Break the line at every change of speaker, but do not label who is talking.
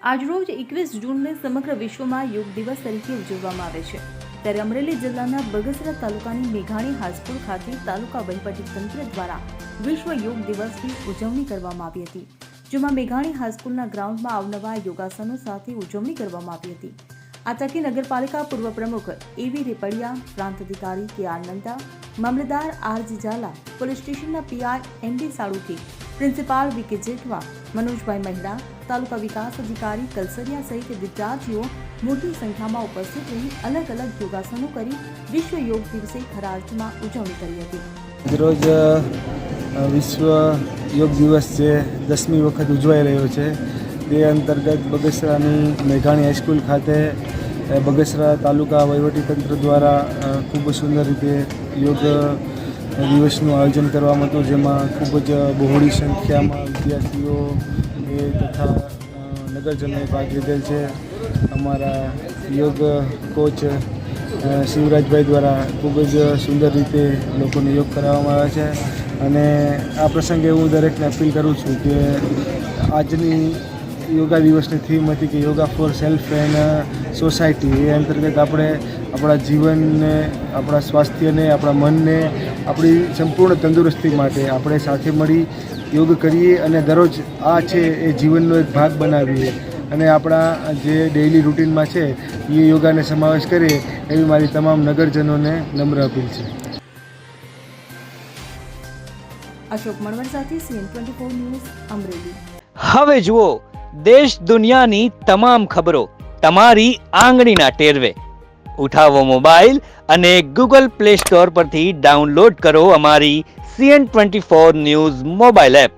આજરોજ 21 જૂનને સમગ્ર વિશ્વમાં યોગ દિવસ તરીકે ઉજવવામાં આવે છે, ત્યારે અમરેલી જિલ્લાના બગસરા તાલુકાની મેઘાણી હાઈસ્કૂલ ખાતે તાલુકા વહીવટી તંત્ર દ્વારા વિશ્વ યોગ દિવસની ઉજવણી કરવામાં આવી હતી, જેમાં મેઘાણી હાઈસ્કૂલના ગ્રાઉન્ડમાં અવનવા યોગાસનો સાથે ઉજવણી કરવામાં આવી હતી। આ તકે નગરપાલિકા પૂર્વ પ્રમુખ એવી રેપડિયા, પ્રાંત અધિકારી કે આર નંદા, મામલતદાર આરજી ઝાલા, પોલીસ સ્ટેશનના PI MD Saluki, principal VK Jethwa, Manojbhai Maheda, taluka વિકાસ અધિકારી કલસરિયા સહિત વિદ્યાર્થીઓ મોટી સંખ્યામાં ઉપસ્થિત રહી અલગ અલગ યોગાસનો કરી વિશ્વ યોગ દિવસે ખરા અર્થમાં ઉજવણી કરી હતી।
રોજ વિશ્વ યોગ દિવસ છે 10મી વખત ઉજવાઈ રહ્યો છે। તે અંતર્ગત બગસરાની મેઘાણી હાઈસ્કૂલ ખાતે બગસરા તાલુકા વહીવટીતંત્ર દ્વારા ખૂબ સુંદર રીતે યોગ દિવસનું આયોજન કરવામાં હતું, જેમાં ખૂબ જ બહોળી સંખ્યામાં વિદ્યાર્થીઓ તથા નગરજનોએ ભાગ લીધેલ છે। અમારા યોગ કોચ શિવરાજભાઈ દ્વારા ખૂબ જ સુંદર રીતે લોકોને યોગ કરાવવામાં આવે છે, અને આ પ્રસંગે હું દરેકને અપીલ કરું છું કે આજની યોગા દિવસની થીમ હતી કે yoga for self and society. એ અંતર્ગત આપણે આપણા જીવનને, આપણા સ્વાસ્થ્યને, આપણા મનને, આપણી સંપૂર્ણ તંદુરસ્તી માટે આપણે સાથે મળી યોગ કરીએ અને દરરોજ આ છે એ જીવનનો એક ભાગ બનાવીએ, અને આપણા જે ડેઇલી રૂટીનમાં છે એ યોગાને સમાવેશ કરીએ એવી મારી તમામ નગરજનોને નમ્ર અપીલ છે।
અશોક મણવર સાથે CN24 ન્યૂઝ અમરેલી।
હવે જુઓ દેશ દુનિયાની તમામ ખબરો તમારી આંગળીના ટેરવે। ઉઠાવો મોબાઈલ અને ગૂગલ પ્લે સ્ટોર પરથી ડાઉનલોડ કરો અમારી CN24 ન્યૂઝ મોબાઈલ એપ।